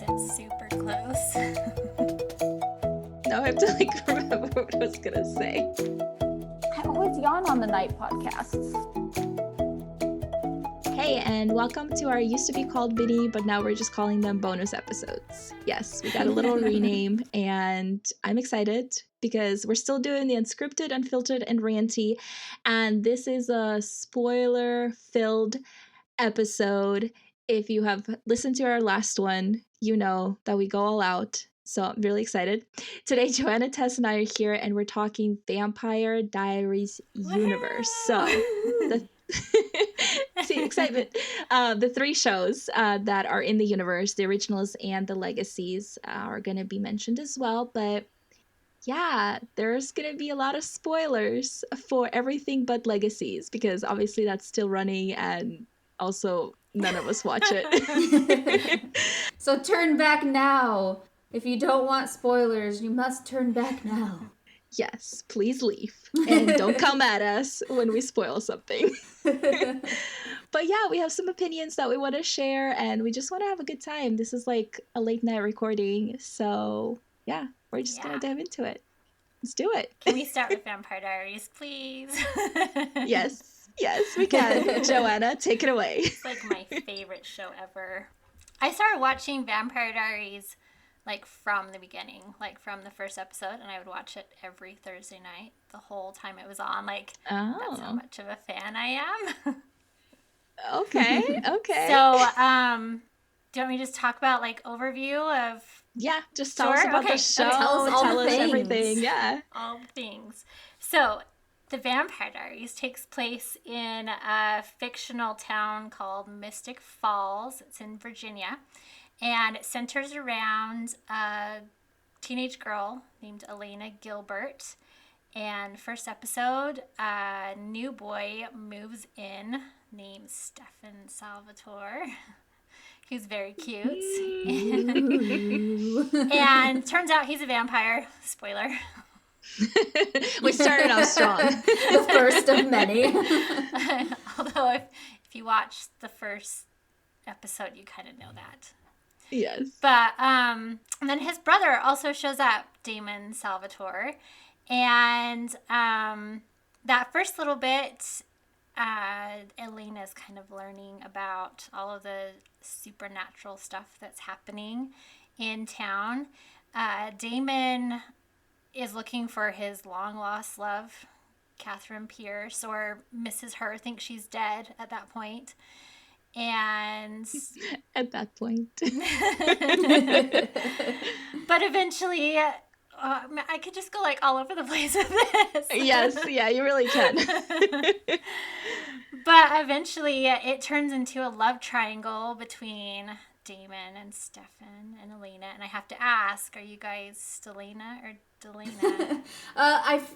sit super close. Now I have to remember what I was gonna say. I always yawn on the night podcasts. Hey, and welcome to our used to be called mini, but now we're just calling them bonus episodes. Yes, we got a little rename, and I'm excited because we're still doing the unscripted, unfiltered, and ranty, and this is a spoiler-filled episode. If you have listened to our last one, you know that we go all out. So I'm really excited. Today, Joanna, Tess, and I are here, and we're talking Vampire Diaries universe. So, see, excitement. The three shows that are in the universe, the originals and the legacies, are going to be mentioned as well. But yeah, there's going to be a lot of spoilers for everything but legacies, because obviously that's still running, and also none of us watch it. So turn back now. If you don't want spoilers, you must turn back now. Yes, please leave. And don't come at us when we spoil something. But yeah, we have some opinions that we want to share, and we just want to have a good time. This is like a late night recording. So yeah, we're just going to dive into it. Let's do it. Can we start with Vampire Diaries, please? Yes, we can. Joanna, take it away. It's like my favorite show ever. I started watching Vampire Diaries from the beginning, from the first episode, and I would watch it every Thursday night the whole time it was on. That's how much of a fan I am. Okay. So, do you want me to just talk about overview of? Yeah, just tell us about the show. Tell us everything. Yeah, all the things. So, the Vampire Diaries takes place in a fictional town called Mystic Falls. It's in Virginia. And it centers around a teenage girl named Elena Gilbert. And first episode, a new boy moves in named Stefan Salvatore. He's very cute. And turns out he's a vampire. Spoiler. We started off strong. The first of many. Although if you watch the first episode, you kind of know that. Yes. But and then his brother also shows up, Damon Salvatore. And that first little bit, Elena's kind of learning about all of the supernatural stuff that's happening in town. Damon is looking for his long-lost love, Catherine Pierce, or misses her, thinks she's dead at that point. And at that point. But eventually, I could just go all over the place with this. Yes, yeah, you really can. But eventually, it turns into a love triangle between Damon and Stefan and Elena. And I have to ask, are you guys Stelena or Delena?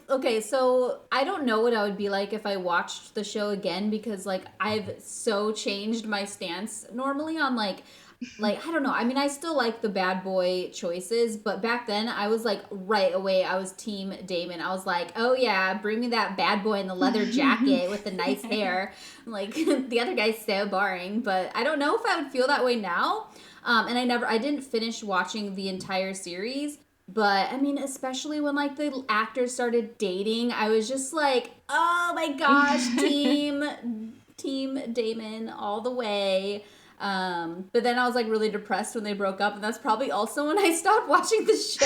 Okay, so I don't know what I would be like if I watched the show again, because I've so changed my stance normally on I don't know. I mean, I still like the bad boy choices, but back then I was right away, I was team Damon. I was like, oh yeah, bring me that bad boy in the leather jacket with the nice hair. The other guy's so boring, but I don't know if I would feel that way now. And I didn't finish watching the entire series, but I mean, especially when the actors started dating, I was just oh my gosh, team Damon all the way. But then I was really depressed when they broke up, and that's probably also when I stopped watching the show.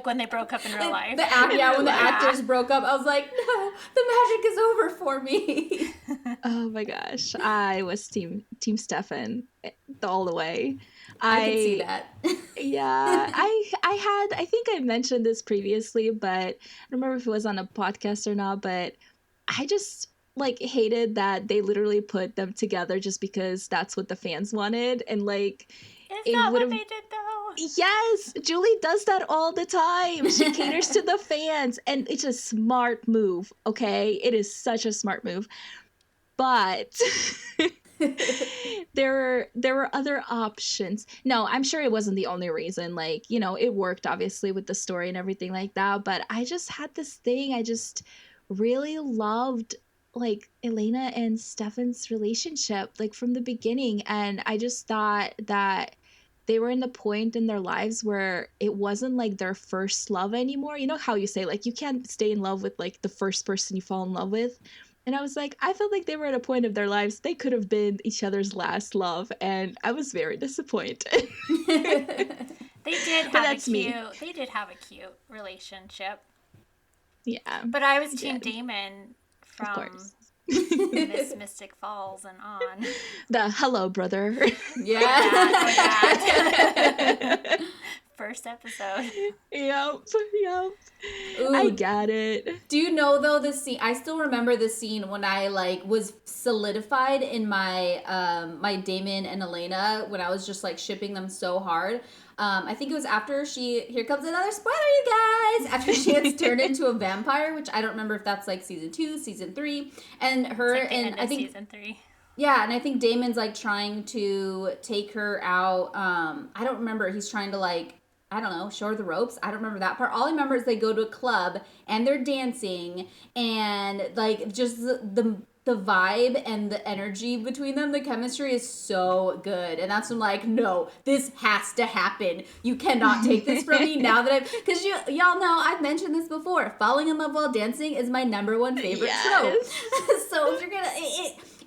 When they broke up in real life. When the actors broke up, I was like, no, the magic is over for me. Oh my gosh, I was team Stefan all the way. I can see that. Yeah, I think I mentioned this previously, but I don't remember if it was on a podcast or not, but I just hated that they literally put them together just because that's what the fans wanted, and Is that what they did though? Yes, Julie does that all the time. She caters to the fans, and it's a smart move. Okay, it is such a smart move, but there were other options. No, I'm sure it wasn't the only reason. It worked obviously with the story and everything like that, but I just had this thing. I just really loved Elena and Stefan's relationship from the beginning, and I just thought that they were in the point in their lives where it wasn't like their first love anymore. You know how you say, like, you can't stay in love with like the first person you fall in love with. And I was like, I felt like they were at a point of their lives they could have been each other's last love, and I was very disappointed. They did have a cute relationship. Yeah. But I was Team Damon from Miss Mystic Falls and on. The hello, brother. Yeah. First episode. Yep. Ooh, I got it. Do you know though the scene? I still remember the scene when I like was solidified in my my Damon and Elena when I was just like shipping them so hard. I think it was after here comes another spoiler, you guys, after she gets turned into a vampire, which I don't remember if that's like season 2, season 3, and her it's like and I think season 3. Yeah, and I think Damon's like trying to take her out. I don't remember. He's trying to like, I don't know, show her the ropes. I don't remember that part. All I remember is they go to a club and they're dancing and like just the vibe and the energy between them, the chemistry is so good. And that's when I'm like, no, this has to happen. You cannot take this from me now that because y'all know I've mentioned this before. Falling in love while dancing is my #1 favorite trope. So if you're gonna,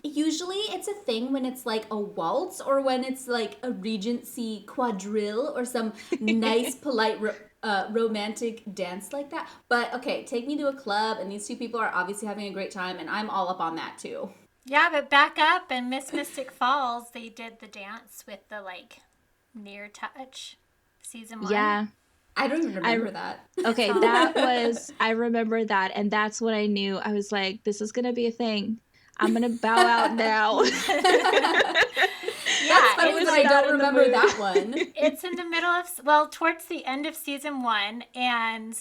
usually it's a thing when it's like a waltz or when it's like a Regency quadrille or some nice, polite, romantic dance like that. But okay, take me to a club and these two people are obviously having a great time and I'm all up on that too. Yeah, but back up in Miss Mystic Falls, they did the dance with the like near touch season 1. Yeah. I don't even remember that. Okay, I remember that, and that's what I knew. I was like, this is gonna be a thing. I'm gonna bow out now. That's funny that I don't remember that one. It's in the middle of, towards the end of season 1, and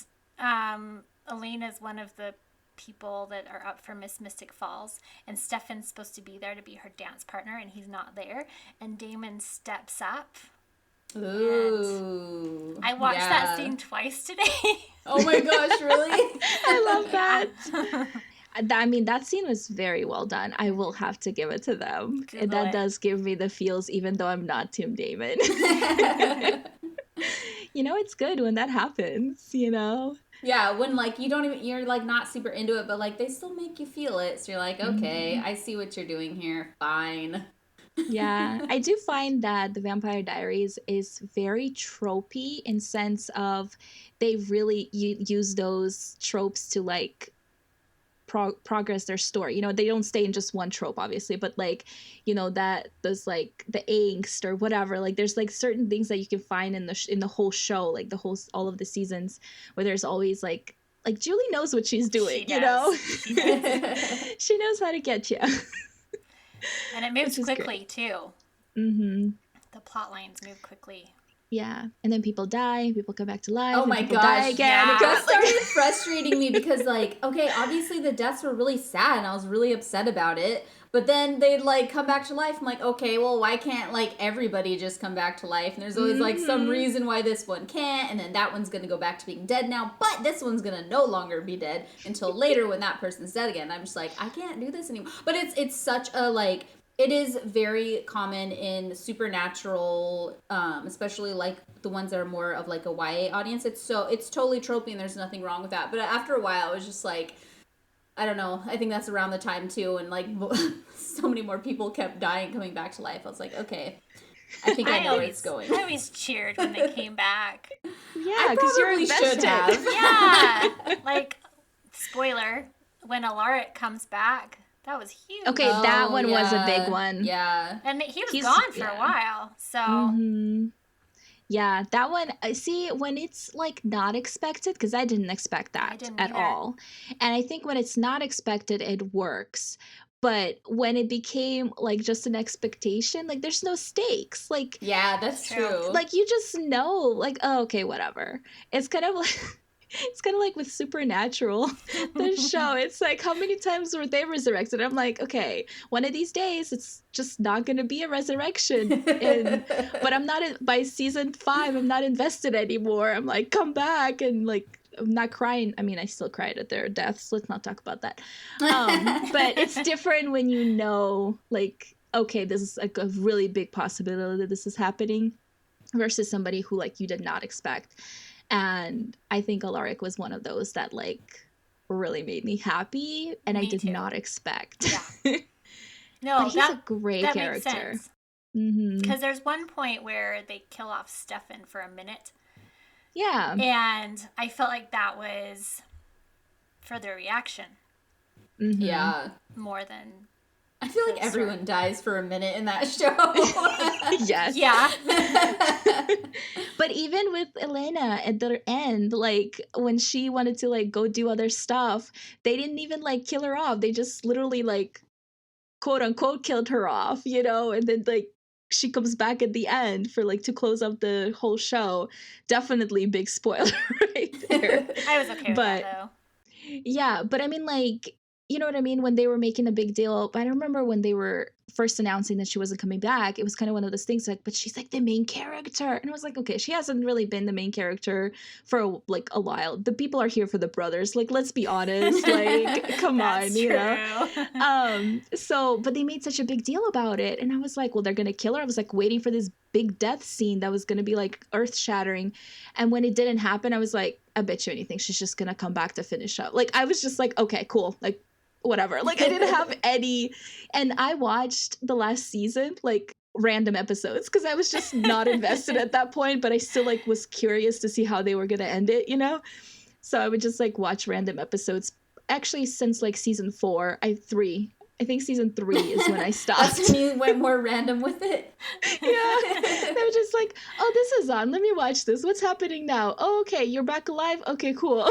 Elena's one of the people that are up for Miss Mystic Falls, and Stefan's supposed to be there to be her dance partner, and he's not there, and Damon steps up. Ooh. I watched that scene twice today. Oh my gosh, really? I love that. I mean, that scene was very well done. I will have to give it to them. And that does give me the feels, even though I'm not Team Damon. You know, it's good when that happens, you know? Yeah, when like you're like not super into it, but like they still make you feel it. So you're like, okay, I see what you're doing here. Fine. Yeah, I do find that the Vampire Diaries is very tropey in sense of they really use those tropes to like progress their story. You know, they don't stay in just one trope, obviously, but like, you know, that there's like the angst or whatever. Like there's like certain things that you can find in the whole show, like all of the seasons, where there's always like Julie knows what she's doing. You know, she knows how to get you. And it moves quickly too. Mm-hmm. The plot lines move quickly. Yeah, and then people die, people come back to life. Oh my gosh, die again. Yeah. That started frustrating me because, like, okay, obviously the deaths were really sad and I was really upset about it. But then they'd, like, come back to life. I'm like, okay, well, why can't, like, everybody just come back to life? And there's always, like, some reason why this one can't. And then that one's going to go back to being dead now. But this one's going to no longer be dead until later when that person's dead again. I'm just like, I can't do this anymore. But it's such a, like... It is very common in supernatural, especially like the ones that are more of like a YA audience. It's totally tropey and there's nothing wrong with that. But after a while, it was just like, I don't know. I think that's around the time too. And like so many more people kept dying, coming back to life. I was like, okay, I think I know where it's going. I always cheered when they came back. Yeah, because you're invested. Should have. Yeah. Like, spoiler, when Alaric comes back, that was huge. Okay, that one was a big one. Yeah. And he's gone for a while, so... Mm-hmm. Yeah, that one, see, when it's, like, not expected, because I didn't expect that at all. And I think when it's not expected, it works. But when it became, like, just an expectation, like, there's no stakes. Like... Yeah, that's true. Like, you just know, like, oh, okay, whatever. It's kind of like... It's kind of like with Supernatural, the show. It's like, how many times were they resurrected? I'm like, okay, one of these days, it's just not going to be a resurrection. But I'm not, by season 5, I'm not invested anymore. I'm like, come back. And like, I'm not crying. I mean, I still cried at their deaths. Let's not talk about that. But it's different when you know, like, okay, this is like a really big possibility that this is happening. versus somebody who like you did not expect. And I think Alaric was one of those that like really made me happy, and I Me did too. not expect. Yeah. No, But he's a great that character. makes sense. Mm-hmm. Because there's one point where they kill off Stefan for a minute. Yeah. And I felt like that was for their reaction Mm-hmm. Yeah. more than... I feel like everyone dies for a minute in that show. Yes. Yeah. But even with Elena at the end, like when she wanted to like go do other stuff, they didn't even like kill her off. They just literally like quote unquote killed her off, you know, and then like she comes back at the end for like to close up the whole show. Definitely big spoiler right there. I was okay with that, though. Yeah, but I mean, like, you know what I mean? When they were making a big deal, I remember when they were first announcing that she wasn't coming back, it was kind of one of those things like, but she's like the main character. And I was like, okay, she hasn't really been the main character for like a while. The people are here for the brothers. Like, let's be honest. Like, come on, That's you true. know? So, but they made such a big deal about it. And I was like, well, they're going to kill her. I was like waiting for this big death scene that was going to be like earth shattering. And when it didn't happen, I was like, I bet you anything she's just going to come back to finish up. Like, I was just like, okay, cool. Like, whatever. Like, I didn't have any. And I watched the last season, like, random episodes because I was just not invested at that point, but I still like was curious to see how they were going to end it, you know? So I would just like watch random episodes. Actually, since like season 4, I think season 3 is when I stopped. That's when you went more random with it. Yeah. They were just like, oh, this is on. Let me watch this. What's happening now? Oh, okay. You're back alive? Okay, cool.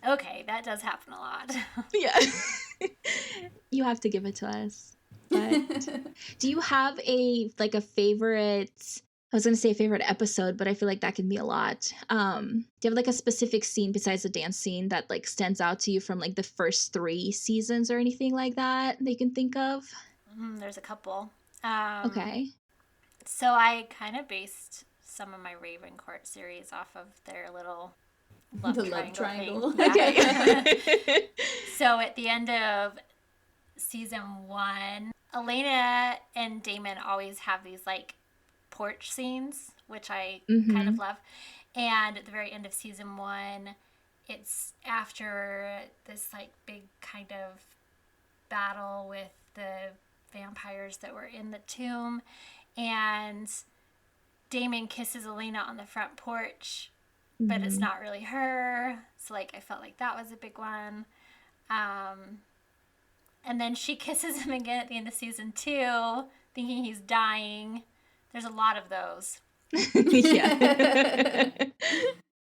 Okay, that does happen a lot. Yeah. You have to give it to us. But do you have a favorite, I was going to say a favorite episode, but I feel like that can be a lot. Do you have like a specific scene besides the dance scene that like stands out to you from like the first 3 seasons or anything like that you can think of? There's a couple. Okay. So I kind of based some of my Raven Court series off of their little love triangle. Thing. Yeah. Okay. So at the end of season 1, Elena and Damon always have these like porch scenes, which I kind of love. And at the very end of season 1, it's after this like big kind of battle with the vampires that were in the tomb, and Damon kisses Elena on the front porch, but it's not really her. So like I felt like that was a big one. And then she kisses him again at the end of season 2, thinking he's dying. There's a lot of those. Yeah.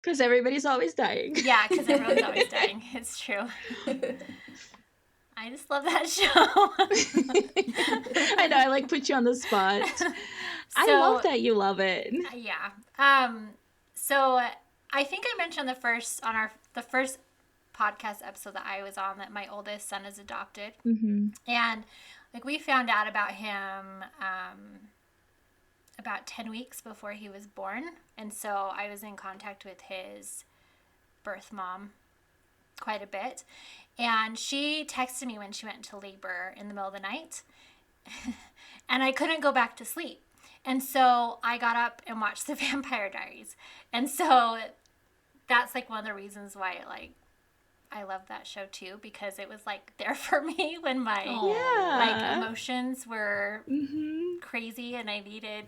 Because everybody's always dying. Yeah, because everyone's always dying. It's true. I just love that show. I know, I like put you on the spot. I love that you love it. Yeah. So I think I mentioned the first podcast episode that I was on that my oldest son is adopted. And like we found out about him about 10 weeks before he was born. And so I was in contact with his birth mom quite a bit. And she texted me when she went into labor in the middle of the night. And I couldn't go back to sleep. And so I got up and watched the Vampire Diaries. And so that's like one of the reasons why I love that show too, because it was like there for me when my like emotions were crazy and I needed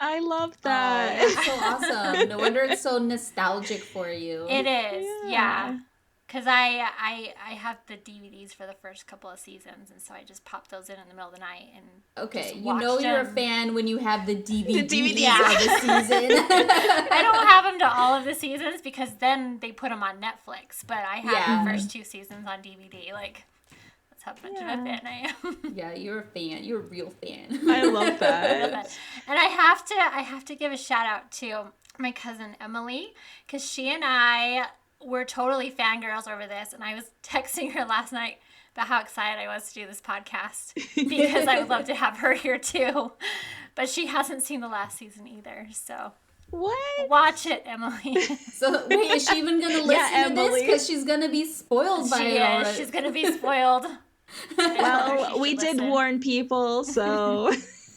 I love that. That's so awesome. No wonder it's so nostalgic for you. It is, yeah. Because I have the DVDs for the first couple of seasons, and so I just popped those in the middle of the night and okay, you know you're a fan when you have the DVDs of the season. I don't have them to all of the seasons because then they put them on Netflix, but I have the first 2 seasons on DVD. Like, that's how much of a fan I am. Yeah, you're a fan. You're a real fan. I love that. And I have to give a shout out to my cousin Emily, because she and I were totally fangirls over this, and I was texting her last night about how excited I was to do this podcast because I would love to have her here too. But she hasn't seen the last season either, so what? Watch it, Emily. So wait, is she even gonna listen to this? Because she's gonna be spoiled by it already. She's gonna be spoiled. Well, we did warn people, so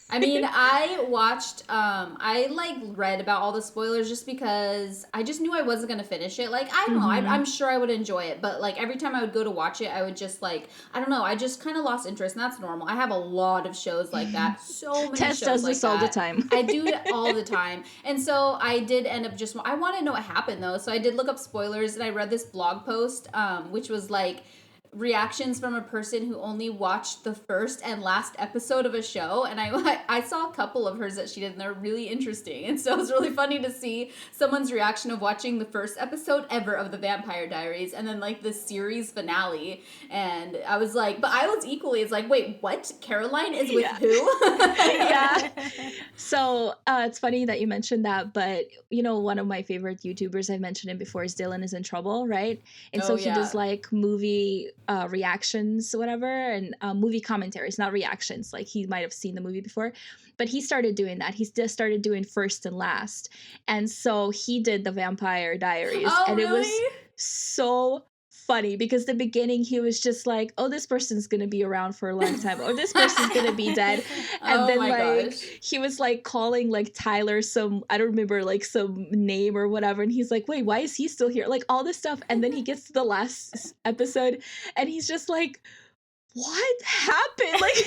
I mean, I watched, I like read about all the spoilers just because I just knew I wasn't going to finish it. Like, I don't know, I'm sure I would enjoy it, but like every time I would go to watch it, I would just like, I don't know, I just kind of lost interest, and that's normal. I have a lot of shows like that. So many Tess shows does like this all the that. time. I do it all the time. And so I did end up just, I want to know what happened though. So I did look up spoilers, and I read this blog post, which was like, reactions from a person who only watched the first and last episode of a show, and I saw a couple of hers that she did, and they're really interesting, and so it's really funny to see someone's reaction of watching the first episode ever of the Vampire Diaries and then like the series finale, and I was like, but I was equally, it's like, wait, what? Caroline is with who? Yeah. So it's funny that you mentioned that, but you know, one of my favorite YouTubers, I've mentioned him before, is Dylan is in Trouble, right? And so he does like movie reactions, whatever, and movie commentaries, not reactions. Like he might have seen the movie before, but he started doing that. He just started doing first and last, and so he did the Vampire Diaries, and really? it was so funny because the beginning he was just like, oh, this person's gonna be around for a long time, or this person's gonna be dead, and then like he was like calling like Tyler some, I don't remember, like some name or whatever, and he's like, wait, why is he still here, like all this stuff, and then he gets to the last episode and he's just like, what happened? Like,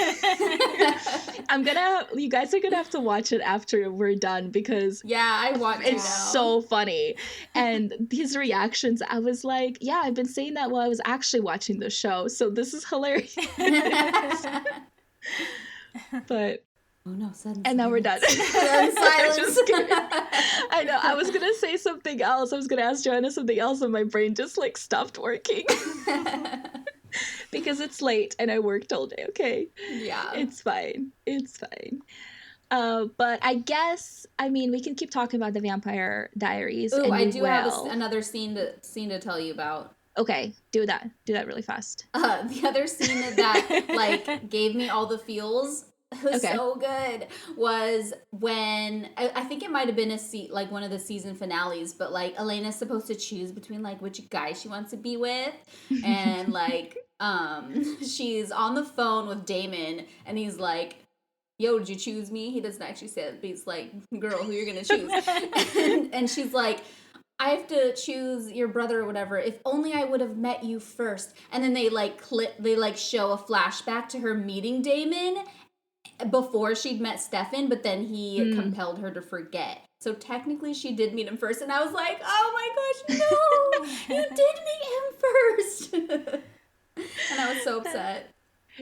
you guys are gonna have to watch it after we're done, because I want to. It's so funny. And his reactions, I was like, yeah, I've been saying that while I was actually watching the show, so this is hilarious. But oh no, sudden and now we're done. Silence. I know, I was gonna say something else. I was gonna ask Joanna something else, and my brain just like stopped working. Because it's late and I worked all day, okay? Yeah. It's fine. It's fine. But I guess, I mean, we can keep talking about the Vampire Diaries. Ooh, and I do have will. another scene to tell you about. Okay, do that really fast. The other scene that like gave me all the feels, it was so good, was when I think it might have been like one of the season finales, but like Elena's supposed to choose between like which guy she wants to be with, and like she's on the phone with Damon, and he's like, yo, did you choose me? He doesn't actually say it, but he's like, girl, who you're gonna choose? and she's like, I have to choose your brother or whatever. If only I would have met you first. And then they like show a flashback to her meeting Damon before she'd met Stefan, but then he compelled her to forget. So technically she did meet him first, and I was like, oh my gosh, no! You did meet him first! And I was so upset.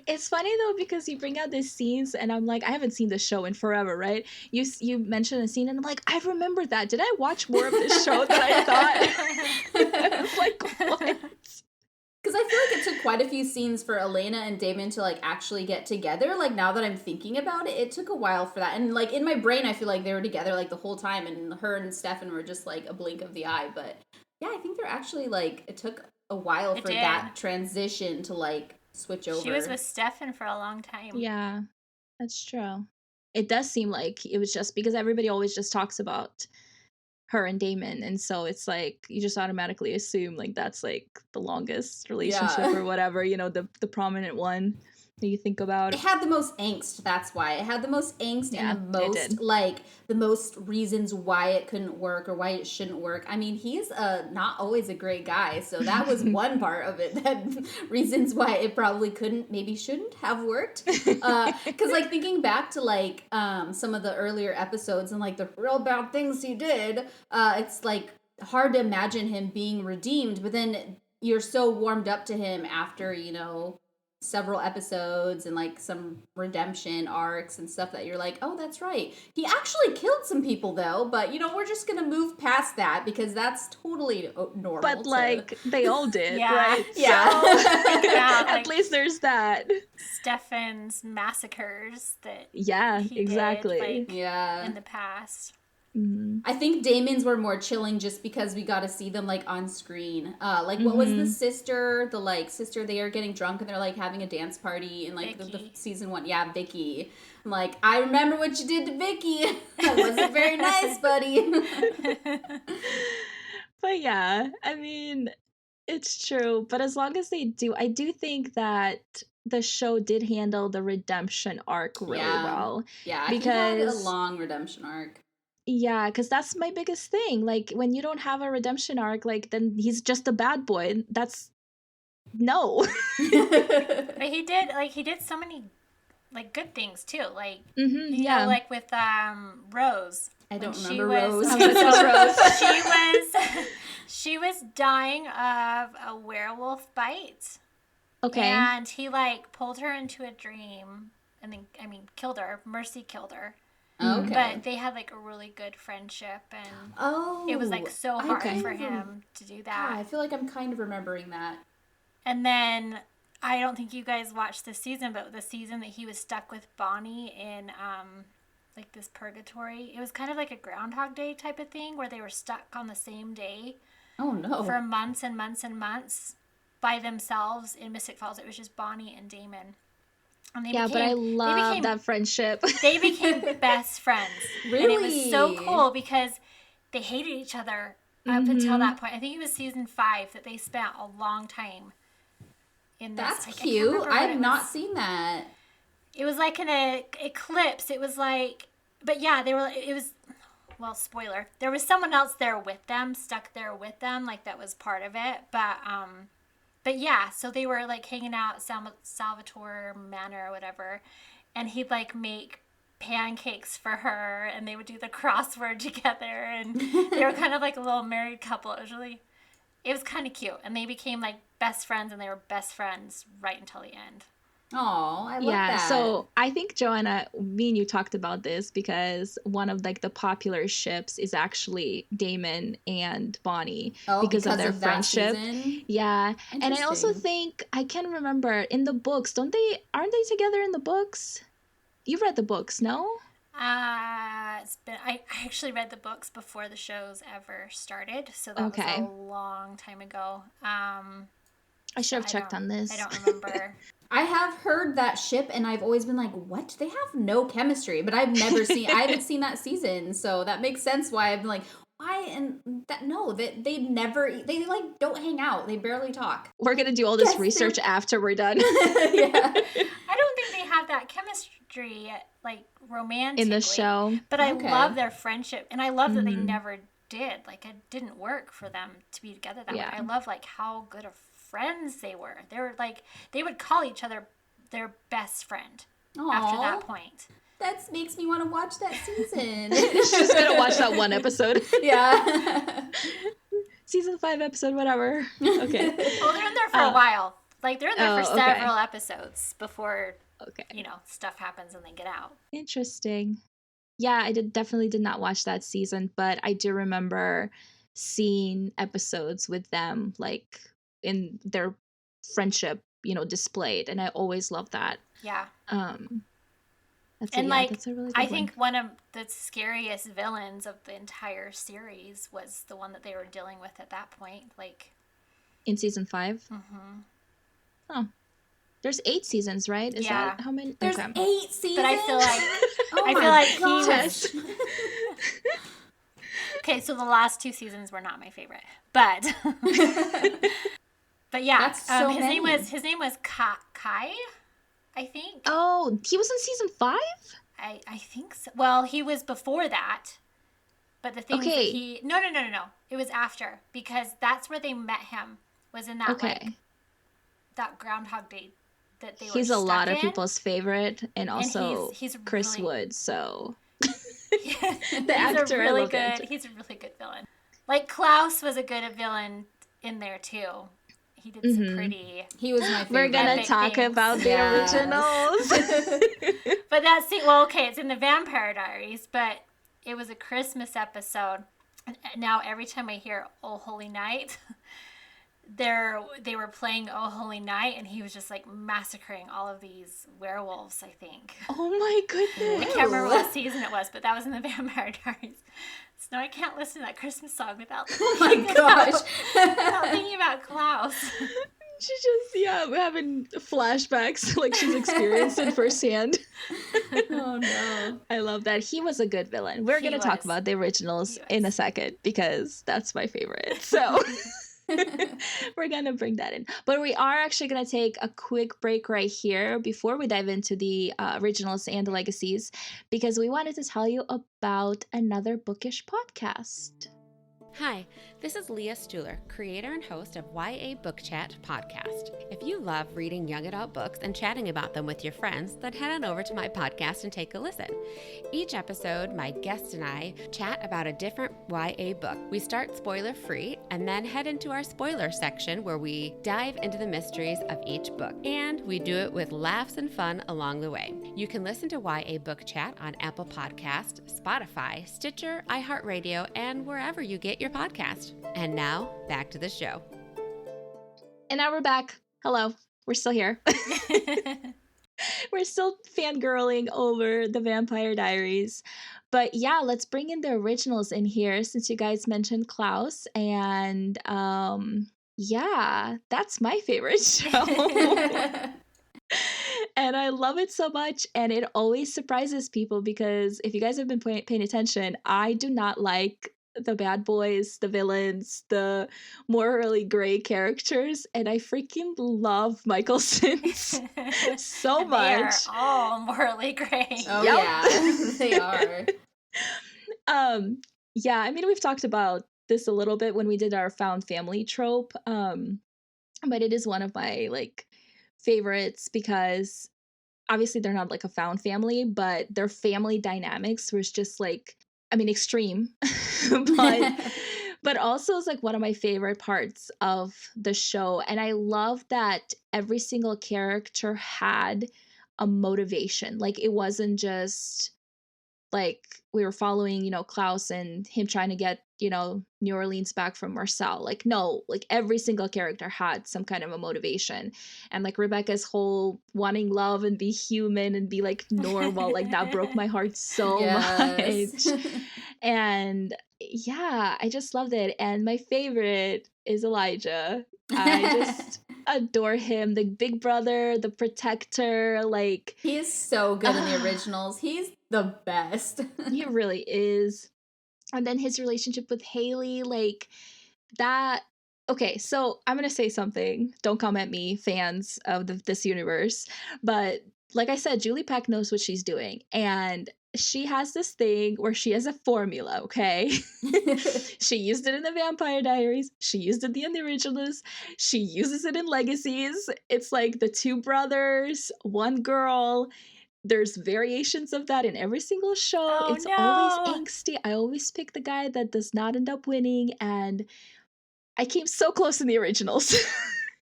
It's funny though, because you bring out these scenes and I'm like, I haven't seen the show in forever, right? You mentioned a scene and I'm like, I remember that. Did I watch more of this show than I thought? I was like, what? Because I feel like it took quite a few scenes for Elena and Damon to like actually get together. Like now that I'm thinking about it, it took a while for that. And like in my brain, I feel like they were together like the whole time, and her and Stefan were just like a blink of the eye. But yeah, I think they're actually like, it took a while for that transition to like switch over. She was with Stefan for a long time. Yeah, that's true. It does seem like it was just because everybody always just talks about her and Damon, and so it's like you just automatically assume like that's like the longest relationship or whatever, you know, the prominent one that you think about. It had the most angst, that's why. It had the most angst and the most like the most reasons why it couldn't work or why it shouldn't work. I mean, he's not always a great guy, so that was one part of it, that reasons why it probably couldn't, maybe shouldn't have worked. Because like thinking back to like some of the earlier episodes and like the real bad things he did, it's like hard to imagine him being redeemed, but then you're so warmed up to him after, you know, several episodes and like some redemption arcs and stuff that you're like, oh, that's right. He actually killed some people though, but you know, we're just gonna move past that because that's totally normal. But like they all did, yeah. right? Yeah. So, about, at least there's that. Stefan's massacres that he exactly. did, like, in the past. Mm-hmm. I think Damon's were more chilling just because we got to see them like on screen. Like what was the sister? The like sister, they are getting drunk and they're like having a dance party in like the season 1. Yeah, Vicky. I'm like, I remember what you did to Vicky. That wasn't very nice, buddy. But yeah, I mean, it's true. But as long as they do, I do think that the show did handle the redemption arc really well. Yeah, because he had a long redemption arc. Yeah, because that's my biggest thing. Like, when you don't have a redemption arc, like, then he's just a bad boy. That's no. But he did so many like good things too. Like you know, like with Rose. I don't when remember Rose. She was dying of a werewolf bite. Okay. And he like pulled her into a dream and then killed her. Mercy killed her. Okay. But they had like a really good friendship, and it was like so hard for him to do that. Yeah, I feel like I'm kind of remembering that. And then I don't think you guys watched this season, but the season that he was stuck with Bonnie in like this purgatory, it was kind of like a Groundhog Day type of thing where they were stuck on the same day. Oh no! For months and months and months by themselves in Mystic Falls. It was just Bonnie and Damon. And but I love that friendship. They became best friends. Really? And it was so cool because they hated each other up until that point. I think it was season 5 that they spent a long time in this. That's cute. I've not seen that. It was like an eclipse. It was like, but yeah, well, spoiler. There was someone else there with them, stuck there with them, like that was part of it. But yeah, so they were like hanging out at Salvatore Manor or whatever, and he'd like make pancakes for her, and they would do the crossword together, and they were kind of like a little married couple. It was kind of cute, and they became like best friends, and they were best friends right until the end. Oh, I love that. Yeah, so I think, Joanna, me and you talked about this because one of like the popular ships is actually Damon and Bonnie because of their friendship. Yeah, and I also think, I can remember in the books, aren't they together in the books? You read the books, no? I actually read the books before the shows ever started, so that was a long time ago. I should have checked on this. I don't remember. I have heard that ship, and I've always been like, what? They have no chemistry, but I haven't seen that season, so that makes sense why I've been like, why? And that, no, they like don't hang out. They barely talk. We're going to do all this research after we're done. Yeah. I don't think they have that chemistry, like, romantically. In the show. But I love their friendship, and I love that they never did. Like, it didn't work for them to be together that way. I love, like, how good of friends they were. They were like, they would call each other their best friend after that point. That makes me want to watch that season. She's gonna watch that one episode. Yeah. Season 5 episode, whatever. Okay. Well, they're in there for a while. Like, they're in there for several episodes before stuff happens and they get out. Interesting. Yeah, I definitely did not watch that season, but I do remember seeing episodes with them, like, in their friendship, displayed, and I always loved that. Yeah. That's a really good I think one of the scariest villains of the entire series was the one that they were dealing with at that point, like in season 5. Mm-hmm. Oh, there's 8 seasons, right? Is that how many? There's 8 seasons. But I feel like he was. Okay, so the last 2 seasons were not my favorite, but but yeah, that's so his many. name was Kai, I think. Oh, he was in season 5? I think so. Well, he was before that, but the thing is that no, it was after, because that's where they met him, was in that that Groundhog Day that they were He's a lot of in. people's favorite, and also he's Chris really, Wood, so the actor, really good. He's a really good villain. Like, Klaus was a good villain in there too. He did some pretty. He was my favorite. We're gonna talk about the originals. But that's it's in the Vampire Diaries, but it was a Christmas episode. Now every time I hear "Oh Holy Night," they were playing "Oh Holy Night," and he was just like massacring all of these werewolves, I think. Oh my goodness! I can't remember what season it was, but that was in the Vampire Diaries. So now I can't listen to that Christmas song without thinking about Klaus. She's just having flashbacks like she's experienced it firsthand. Oh no. I love that. He was a good villain. We're going to talk about the originals in a second because that's my favorite. So We're going to bring that in. But we are actually going to take a quick break right here before we dive into the originals and the legacies, because we wanted to tell you about another bookish podcast. Hi, this is Leah Stuhler, creator and host of YA Book Chat podcast. If you love reading young adult books and chatting about them with your friends, then head on over to my podcast and take a listen. Each episode, my guest and I chat about a different YA book. We start spoiler-free and then head into our spoiler section where we dive into the mysteries of each book. And we do it with laughs and fun along the way. You can listen to YA Book Chat on Apple Podcast, Spotify, Stitcher, iHeartRadio, and wherever you get your podcast. And now, back to the show. And now we're back. Hello. We're still here. We're still fangirling over the Vampire Diaries. But yeah, let's bring in the originals in here since you guys mentioned Klaus. And yeah, that's my favorite show. And I love it so much. And it always surprises people because if you guys have been paying attention, I do not like the bad boys, the villains, the morally gray characters, and I freaking love Michaelsons so much. They are all morally gray. Oh yeah, they are. Yeah, I mean, we've talked about this a little bit when we did our found family trope, but it is one of my like favorites because obviously they're not like a found family, but their family dynamics was just like, I mean, extreme, but also is like one of my favorite parts of the show. And I love that every single character had a motivation. Like it wasn't just like we were following, Klaus and him trying to get, New Orleans back from Marcel. Like, no, like every single character had some kind of a motivation. And like Rebecca's whole wanting love and be human and be like normal, like that broke my heart so much. And yeah, I just loved it. And my favorite is Elijah. I just adore him. The big brother, the protector, like he is so good in the originals. He's the best. He really is. And then his relationship with Haley, like that. Okay, so I'm going to say something. Don't come at me, fans of this universe. But like I said, Julie Peck knows what she's doing. And she has this thing where she has a formula, okay? She used it in the Vampire Diaries. She used it in the originals. She uses it in Legacies. It's like the two brothers, one girl. There's variations of that in every single show. Oh, it's no. always angsty. I always pick the guy that does not end up winning. And I came so close in the originals.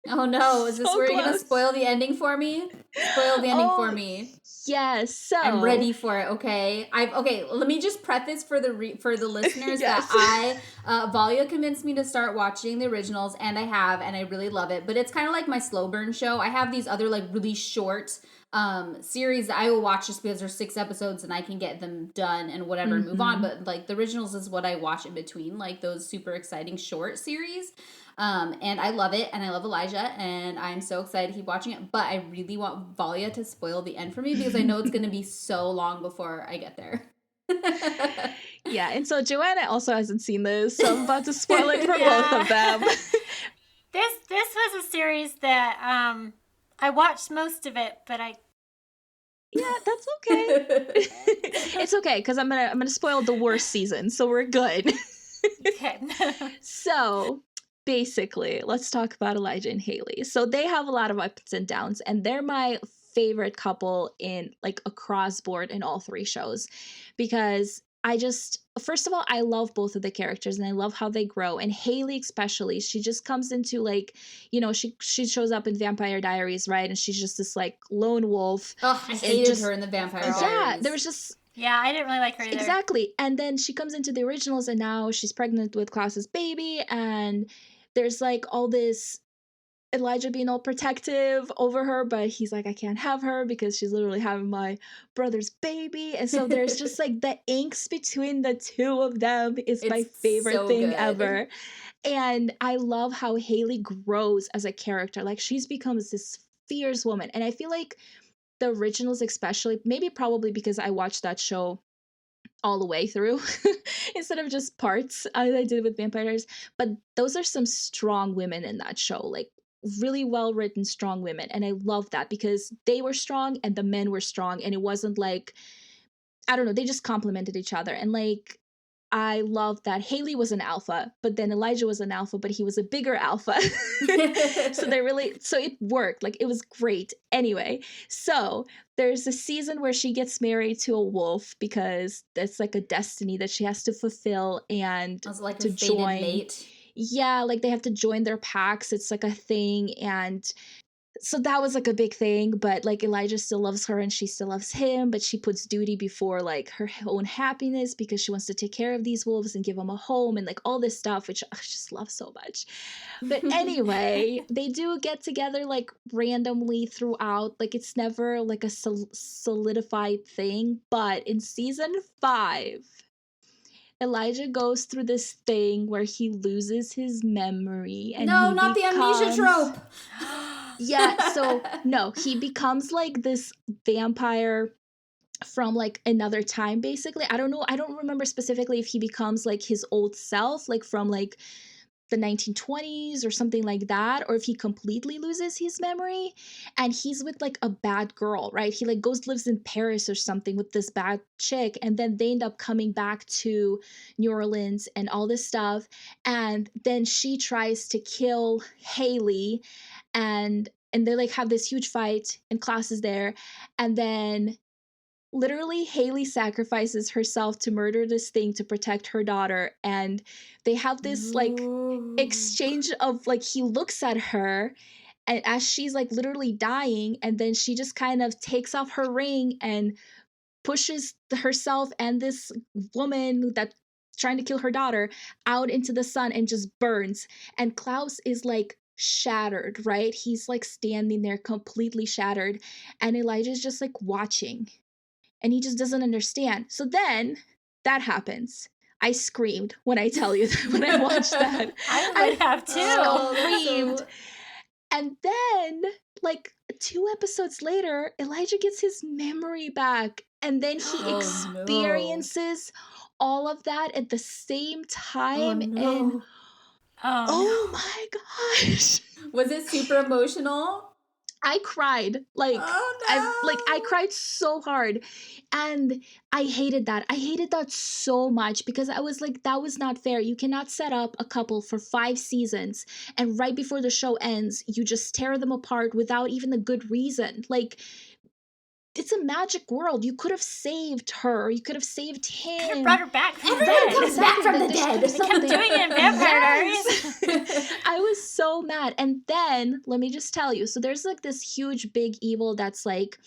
Oh no, is this So where you're gonna close. spoil the ending for me? Spoil the ending for me. Yes, so I'm ready for it. Okay, let me just preface for the listeners Yes. that Valia convinced me to start watching the originals, and I have, and I really love it. But it's kind of like my slow burn show. I have these other like really short series that I will watch just because there's 6 episodes and I can get them done and whatever and move on. But like the originals is what I watch in between, like those super exciting short series. And I love it, and I love Elijah, and I'm so excited to keep watching it, but I really want Valia to spoil the end for me because I know it's going to be so long before I get there. yeah, and so Joanna also hasn't seen this, so I'm about to spoil it for both of them. This was a series that I watched most of it, but Yeah, that's okay. It's okay, because I'm gonna spoil the worst season, so we're good. okay. So basically, let's talk about Elijah and Haley. So they have a lot of ups and downs, and they're my favorite couple in like across board in all 3 shows because first of all, I love both of the characters and I love how they grow. And Haley especially, she just comes into like, she shows up in Vampire Diaries, right? And she's just this like lone wolf. Oh, I hated her in the Vampire Diaries. Yeah, there was just... Yeah, I didn't really like her either. Exactly. And then she comes into the originals and now she's pregnant with Klaus's baby, and there's like all this Elijah being all protective over her, but he's like, I can't have her because she's literally having my brother's baby. And so there's just like the angst between the two of them is my favorite so thing good. ever. And I love how Haley grows as a character. Like she's becomes this fierce woman. And I feel like the originals especially, maybe probably because I watched that show all the way through instead of just parts as I did with vampires. But those are some strong women in that show, like really well written, strong women. And I love that because they were strong and the men were strong. And it wasn't like, I don't know, they just complemented each other. And like, I love that Haley was an alpha, but then Elijah was an alpha, but he was a bigger alpha. So it worked. Like, it was great. Anyway, so there's a season where she gets married to a wolf because that's like a destiny that she has to fulfill and I was like to a fated join. mate. Yeah, like they have to join their packs. It's like a thing. And so that was like a big thing, but like Elijah still loves her and she still loves him, but she puts duty before like her own happiness because she wants to take care of these wolves and give them a home and like all this stuff, which I just love so much. But anyway, they do get together like randomly throughout. Like it's never like a solidified thing, but in season 5, Elijah goes through this thing where he loses his memory and No, not the amnesia trope. Yeah, so no, he becomes like this vampire from like another time basically. I don't know, I don't remember specifically if he becomes like his old self, like from like the 1920s or something like that, or if he completely loses his memory and he's with like a bad girl, right? He like lives in Paris or something with this bad chick, and then they end up coming back to New Orleans and all this stuff, and then she tries to kill Haley, and they like have this huge fight and Klaus is there, and then literally Haley sacrifices herself to murder this thing to protect her daughter, and they have this like exchange of like he looks at her and as she's like literally dying, and then she just kind of takes off her ring and pushes herself and this woman that's trying to kill her daughter out into the sun and just burns. And Klaus is like shattered, right? He's like standing there completely shattered, and Elijah's just like watching and he just doesn't understand. So then that happens. I screamed when I tell you that when I watched that. I would have too. Screamed. And then, like 2 episodes later, Elijah gets his memory back. And then he experiences all of that at the same time. And oh my gosh. Was it super emotional? I cried. Like, I cried so hard. And I hated that. I hated that so much because I was like, that was not fair. You cannot set up a couple for 5 seasons and right before the show ends, you just tear them apart without even a good reason. Like, it's a magic world. You could have saved her. You could have saved him. Could have brought her back from the Everyone dead. comes back from the dead. They kept doing it in Vampire Diaries. I was so mad. And then, let me just tell you. So there's like this huge, big evil that's like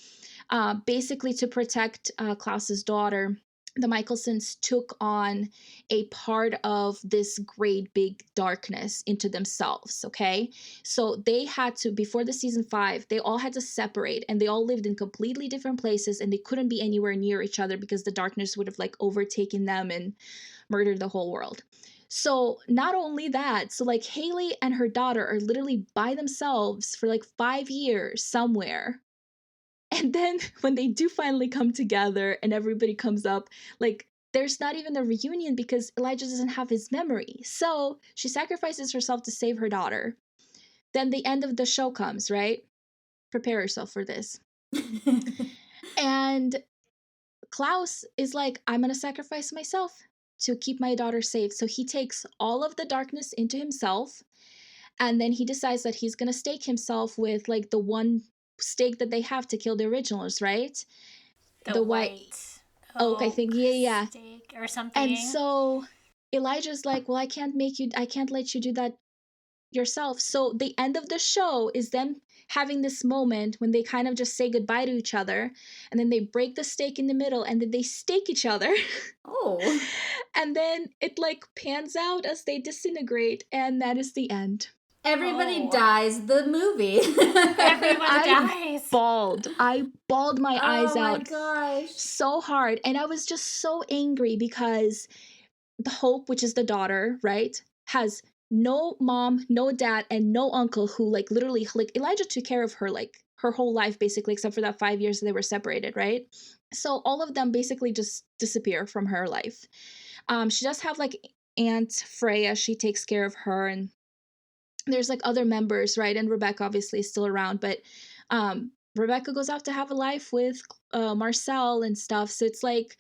basically to protect Klaus's daughter. The Michelsons took on a part of this great big darkness into themselves, okay? So they had to, before the season 5, they all had to separate and they all lived in completely different places and they couldn't be anywhere near each other because the darkness would have like overtaken them and murdered the whole world. So not only that, so like Haley and her daughter are literally by themselves for like 5 years somewhere. And then when they do finally come together and everybody comes up, like there's not even a reunion because Elijah doesn't have his memory. So she sacrifices herself to save her daughter. Then the end of the show comes, right? Prepare yourself for this. And Klaus is like, I'm going to sacrifice myself to keep my daughter safe. So he takes all of the darkness into himself. And then he decides that he's going to stake himself with like the one stake that they have to kill the originals, right? The white oak, I think. Yeah. Steak or something. And so Elijah's like, well, I can't let you do that yourself. So the end of the show is them having this moment when they kind of just say goodbye to each other, and then they break the stake in the middle, and then they stake each other. Oh. And then it like pans out as they disintegrate, and that is the end. Everybody dies. The movie. Everyone dies. I bawled my eyes out gosh. so hard. And I was just so angry because the Hope, which is the daughter, right, has no mom, no dad, and no uncle who like literally like Elijah took care of her like her whole life basically, except for that 5 years they were separated, right? So all of them basically just disappear from her life. She does have like Aunt Freya. She takes care of her, and there's like other members, right? And Rebecca obviously is still around, but Rebecca goes out to have a life with Marcel and stuff. So it's like,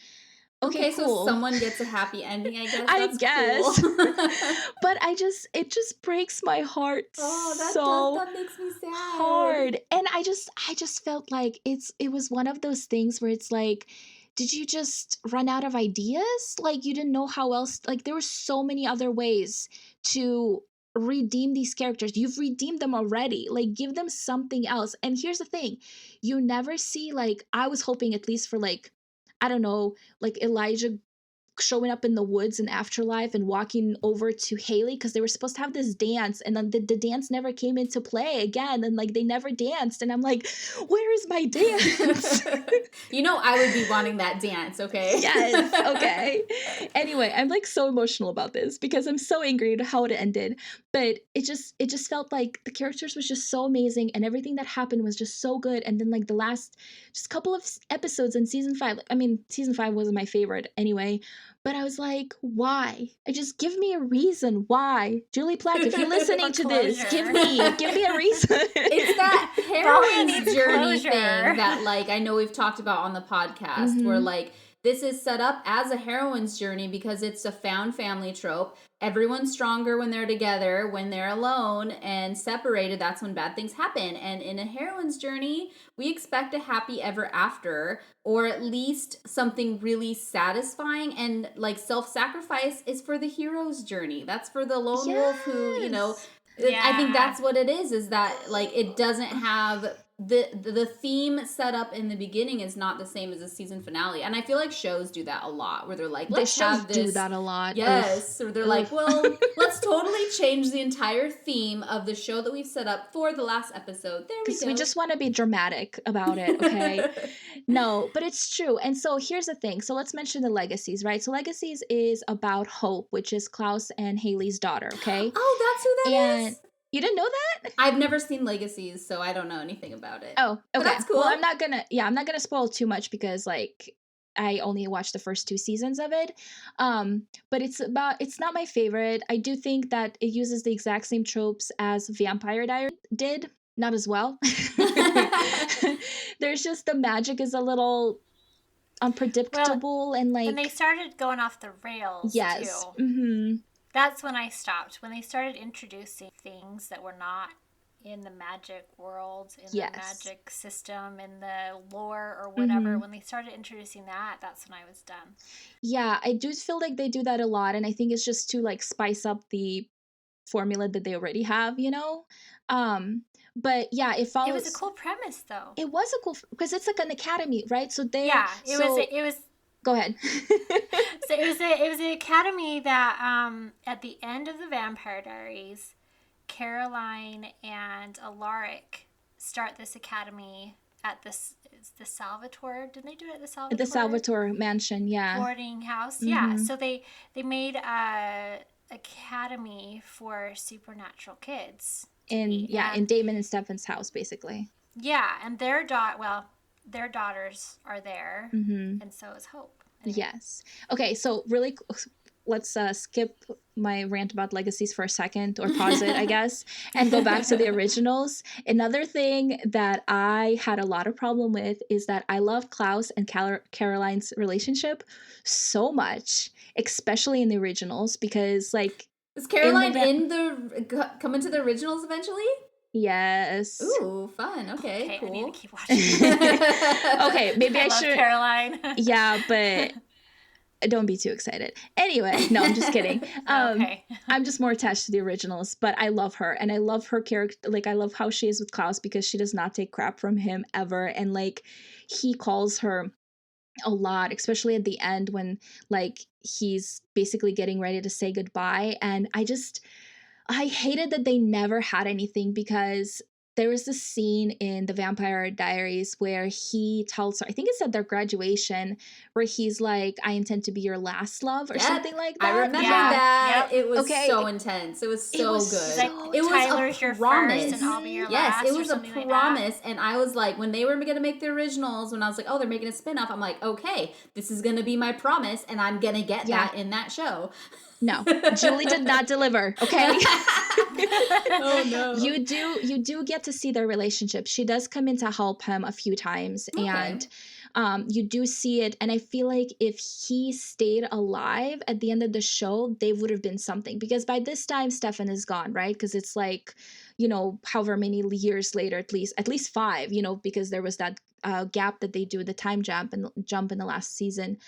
okay, cool. So someone gets a happy ending, I guess. I That's guess. cool. But it just breaks my heart That makes me sad. hard. And I just felt like it was one of those things where it's like, did you just run out of ideas? Like, you didn't know how else, like, there were so many other ways to redeem these characters. You've redeemed them already. Like, give them something else. And here's the thing, you never see, like, I was hoping at least for, like, I don't know, like Elijah showing up in the woods in Afterlife and walking over to Haley, because they were supposed to have this dance, and then the dance never came into play again, and like they never danced, and I'm like, where is my dance? I would be wanting that dance, okay? Yes, okay. Anyway, I'm like so emotional about this because I'm so angry at how it ended, but it just felt like the characters was just so amazing, and everything that happened was just so good. And then like the last just couple of episodes in season 5, I mean, season 5 wasn't my favorite anyway, but I was like, why? Just give me a reason why. Julie Plack, if you're listening to this, give me a reason. It's that heroine's journey thing that, like, I know we've talked about on the podcast, where, like, this is set up as a heroine's journey because it's a found family trope. Everyone's stronger when they're together. When they're alone and separated, that's when bad things happen. And in a heroine's journey, we expect a happy ever after, or at least something really satisfying. And like self-sacrifice is for the hero's journey. That's for the lone wolf who, I think that's what it is that like it doesn't have the theme set up in the beginning is not the same as a season finale. And I feel like shows do that a lot, where they're like, let's have this. Do that a lot. Yes. Or they're like, well, let's totally change the entire theme of the show that we've set up for the last episode. There we go. We just want to be dramatic about it, okay? No, but it's true. And so here's the thing. So let's mention the Legacies, right? So Legacies is about Hope, which is Klaus and Haley's daughter, okay? Oh, that's who that is? You didn't know that? I've never seen Legacies, so I don't know anything about it. Oh, okay. But that's cool. Well, I'm not gonna spoil too much because like I only watched the first 2 seasons of it. But it's not my favorite. I do think that it uses the exact same tropes as Vampire Diaries did, not as well. There's just the magic is a little unpredictable and like. And they started going off the rails. Yes. Too. Mm-hmm. That's when I stopped. When they started introducing things that were not in the magic world, in the magic system, in the lore or whatever, when they started introducing that, that's when I was done. Yeah, I do feel like they do that a lot, and I think it's just to like spice up the formula that they already have, But yeah, it follows. It was a cool premise, though. It was a cool because it's like an academy, right? So they it was. Go ahead. So it was an academy that at the end of the Vampire Diaries, Caroline and Alaric start this academy at the Salvatore. Didn't they do it at the Salvatore? At the Salvatore mansion, yeah. Boarding house, yeah. So they made a academy for supernatural kids. In Damon and Stefan's house, basically. Yeah, and their daughters are there, and so is Hope. Anyway. Yes. Okay, so really, let's skip my rant about Legacies for a second, or pause it, I guess, and go back to the originals. Another thing that I had a lot of problem with is that I love Klaus and Caroline's relationship so much, especially in the originals, because like... Is Caroline come into the originals eventually? Yes. Ooh, fun. Okay, cool. I need to keep watching. Okay, maybe I should. Caroline. Yeah, but don't be too excited. Anyway, no, I'm just kidding. Okay. I'm just more attached to the originals, but I love her, and I love her character. Like, I love how she is with Klaus because she does not take crap from him ever, and like he calls her a lot, especially at the end when like he's basically getting ready to say goodbye, and I hated that they never had anything because there was this scene in the Vampire Diaries where he tells her, I think it's at their graduation, where he's like, I intend to be your last love or something like that. I remember Yeah. that. Yep. It was Okay. so intense. It was so was good. so It was Tyler's a your promise. first and I'll be your Yes, last. it or was a something like that. promise. And I was like, when they were going to make the originals, when I was like, oh, they're making a spin-off, I'm like, okay, this is going to be my promise, and I'm going to get that in that show. No, Julie did not deliver. Okay. Oh no. You do get to see their relationship. She does come in to help him a few times, and you do see it. And I feel like if he stayed alive at the end of the show, they would have been something, because by this time Stefan is gone, right? Because it's like, you know, however many years later, at least 5, you know, because there was that gap that they do, the time jump in the last season.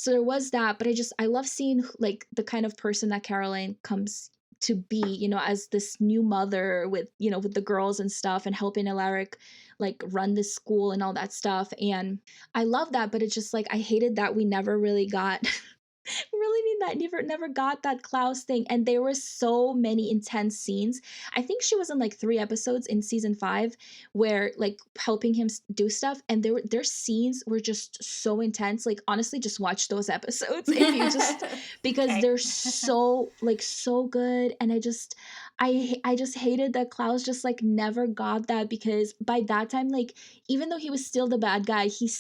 So there was that, but I love seeing like the kind of person that Caroline comes to be, you know, as this new mother with, you know, with the girls and stuff, and helping Alaric like run the school and all that stuff. And I love that, but it's just like, I hated that we never really got never got that Klaus thing. And there were so many intense scenes. I think she was in like 3 episodes in season 5 where like helping him do stuff, and their scenes were just so intense. Like honestly, just watch those episodes if you just because they're so like so good. And I just hated that Klaus just like never got that, because by that time, like even though he was still the bad guy, he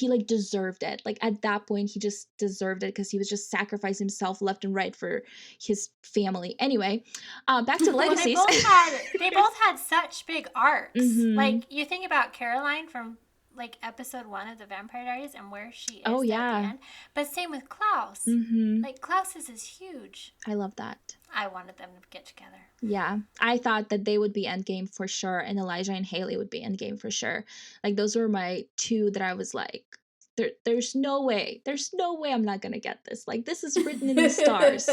like deserved it. Like at that point he just deserved it, because he was just sacrificing himself left and right for his family. Anyway, back to the legacies. Well, they both had such big arcs. Mhm. Like you think about Caroline from like episode 1 of the Vampire Diaries and where she is at the end. But same with Klaus. Mhm. Like Klaus is huge. I love that. I wanted them to get together. Yeah, I thought that they would be endgame for sure, and Elijah and Haley would be endgame for sure. Like those were my 2 that I was like, there's no way I'm not gonna get this. Like this is written in the stars.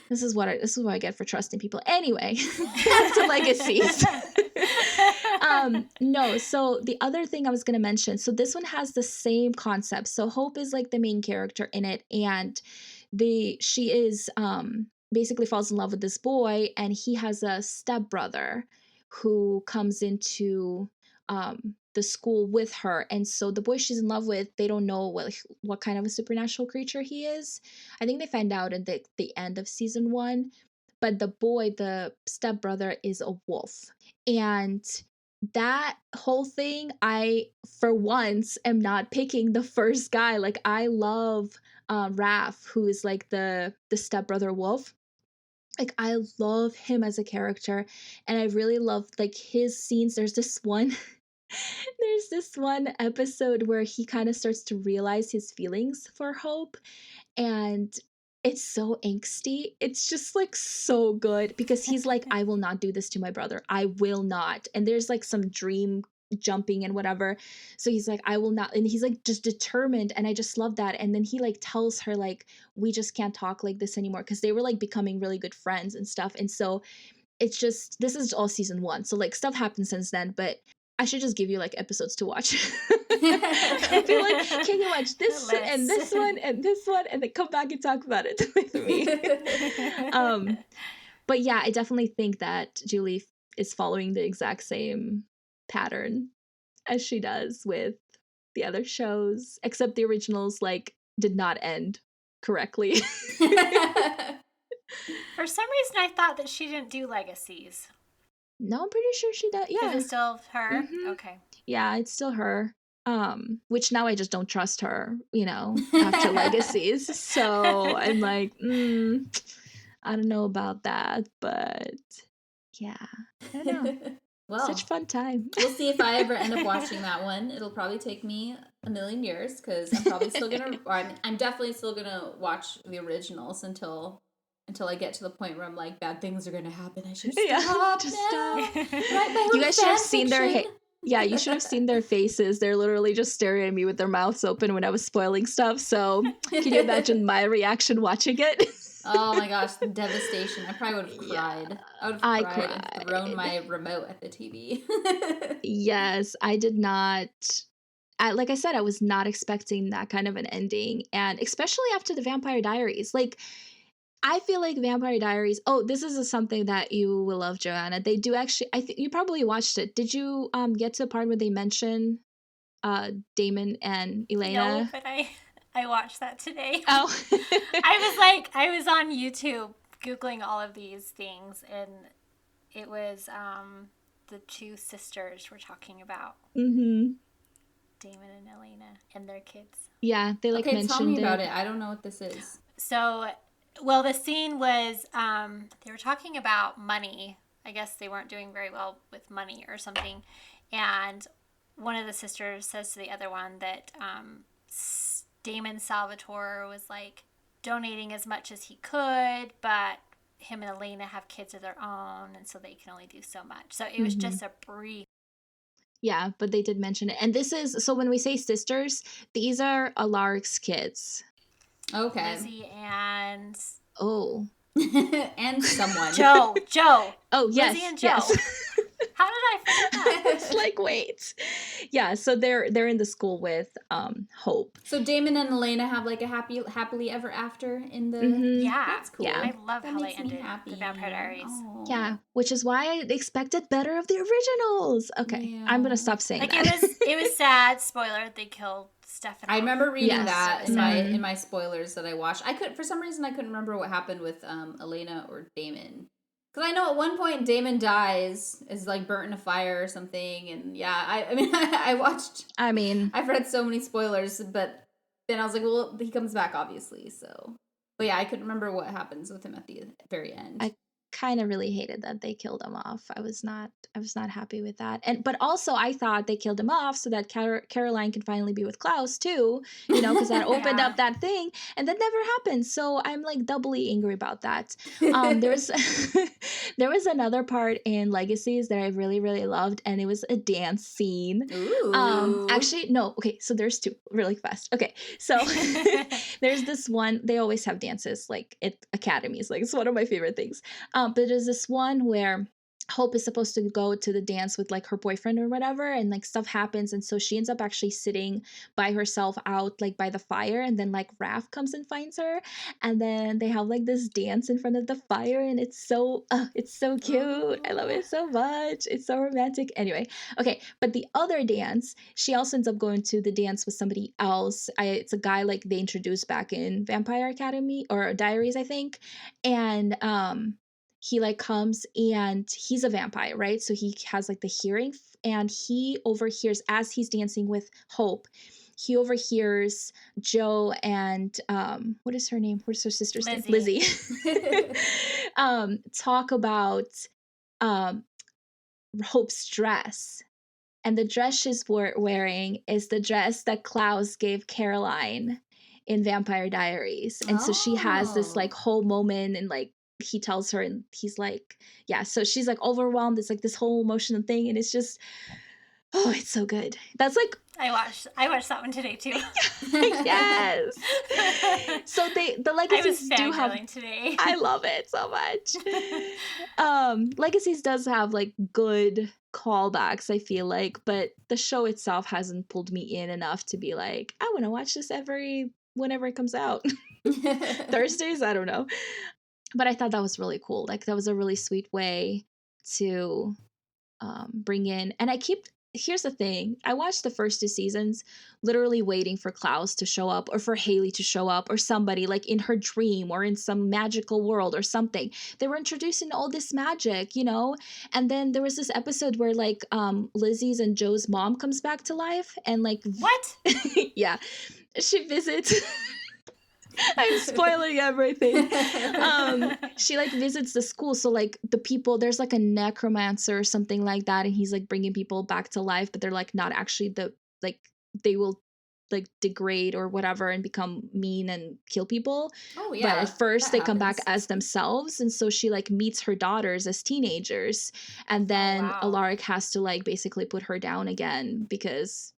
This is what I get for trusting people. Anyway, back to legacies. No, so the other thing I was gonna mention, so this one has the same concept. So Hope is like the main character in it, and she is basically falls in love with this boy, and he has a stepbrother who comes into the school with her. And so the boy she's in love with, they don't know what kind of a supernatural creature he is. I think they find out at the end of season 1, but the stepbrother is a wolf. And that whole thing, I for once am not picking the first guy. Like I love Raph, who is like the stepbrother wolf. Like I love him as a character, and I really love like his scenes. There's this one episode where he kind of starts to realize his feelings for Hope, and it's so angsty. It's just like so good, because he's like, I will not do this to my brother. I will not. And there's like some dream jumping and whatever. So he's like, I will not. And he's like just determined. And I just love that. And then he like tells her like, we just can't talk like this anymore, because they were like becoming really good friends and stuff. And so it's just, this is all season 1. So like stuff happened since then, but I should just give you like episodes to watch. I'll be like, can you watch this and this one and this one, and then come back and talk about it with me. But yeah, I definitely think that Julie is following the exact same pattern as she does with the other shows, except the originals like did not end correctly. For some reason, I thought that she didn't do legacies. No, I'm pretty sure she does. Yeah. Is it still her? Mhm. Okay. Yeah, it's still her. Which now I just don't trust her, you know, after legacies. So I'm like, I don't know about that, but yeah, I don't know. Well, such fun time. We'll see if I ever end up watching that one. It'll probably take me a million years, because I'm probably still gonna, or I'm definitely still gonna watch the originals until I get to the point where I'm like, bad things are gonna happen. I should stop now. You guys should have seen their yeah, you should have seen their faces. They're literally just staring at me with their mouths open when I was spoiling stuff. So can you imagine my reaction watching it? Oh my gosh, the devastation. I probably would have cried. Yeah, I would have cried and thrown my remote at the TV. Yes, I did not. Like I said, I was not expecting that kind of an ending. And especially after the Vampire Diaries. Like, I feel like Vampire Diaries. Oh, this is something that you will love, Joanna. They do actually. I think you probably watched it. Did you get to the part where they mention Damon and No, Elena? but I watched that today. Oh, I was on YouTube Googling all of these things, and it was the two sisters were talking about mm-hmm. Damon and Elena and their kids. Yeah, they like Okay, mentioned tell me about it. it. I don't know what this is. So, well, the scene was they were talking about money. I guess they weren't doing very well with money or something, and one of the sisters says to the other one that Damon Salvatore was like donating as much as he could, but him and Elena have kids of their own, and so they can only do so much. So it was just a brief. Yeah, but they did mention it. And this is, so when we say sisters, these are Alaric's kids. Okay. Lizzie and Oh. And someone. Joe. Oh, yes. Lizzie and Joe. Yes. How did I forget that? It's like, wait. Yeah, so they're in the school with Hope. So Damon and Elena have like a happily ever after in the... Mm-hmm. Yeah. That's cool. Yeah. I love That how they makes me ended happy. the Vampire Diaries. Oh. Yeah, which is why I expected better of the originals. Okay, Yeah. I'm going to stop saying Like that. it was sad. Spoiler: they killed Stefan. I remember reading Yes. that in Mhm. my spoilers that I watched. For some reason I couldn't remember what happened with Elena or Damon. Because I know at one point Damon dies, is like burnt in a fire or something, and yeah, I mean I watched. I mean, I've read so many spoilers, but then I was like, well, he comes back obviously, so. But yeah, I couldn't remember what happens with him at the very end. I kind of really hated that they killed him off. I was not happy with that. But also I thought they killed him off so that Caroline can finally be with Klaus too, because that opened Yeah. up that thing, and that never happened. So I'm like doubly angry about that. There was another part in Legacies that I really, really loved, and it was a dance scene. Ooh. Actually, no. Okay, so there's two really fast. Okay, so there's this one. They always have dances like at academies. Like it's one of my favorite things. But there's this one where Hope is supposed to go to the dance with like her boyfriend or whatever, and like stuff happens, and so she ends up actually sitting by herself out like by the fire, and then like Raph comes and finds her, and then they have like this dance in front of the fire, and it's so cute. I love it so much. It's so romantic. Anyway, okay, but the other dance, she also ends up going to the dance with somebody else. It's a guy like they introduced back in Vampire Academy or Diaries, I think, and he like comes and he's a vampire, right? So he has like the hearing, and he overhears as he's dancing with Hope. He overhears Joe and what is her name? What's her sister's name? Lizzie. Talk about Hope's dress. And the dress she's wearing is the dress that Klaus gave Caroline in Vampire Diaries. And so she has this like whole moment, and like he tells her, and he's like, yeah, so she's like overwhelmed. It's like this whole emotional thing, and it's just, oh, it's so good. That's like, I watched that one today too. yes. So the Legacies do have today. I love it so much. Legacies does have like good callbacks, I feel like, but the show itself hasn't pulled me in enough to be like, I want to watch this whenever it comes out. Thursdays, I don't know. But I thought that was really cool. Like that was a really sweet way to bring in, and here's the thing. I watched the first 2 seasons literally waiting for Klaus to show up, or for Haley to show up, or somebody like in her dream or in some magical world or something. They were introducing all this magic, and then there was this episode where like Lizzie's and Joe's mom comes back to life, and like What? yeah, she visits I'm spoiling everything. She like visits the school, so like the people, there's like a necromancer or something like that, and he's like bringing people back to life, but they're like not actually they will like degrade or whatever and become mean and kill people. Oh yeah. But at first they come back happens. as themselves, and so she like meets her daughters as teenagers, and then wow. Alaric has to like basically put her down again because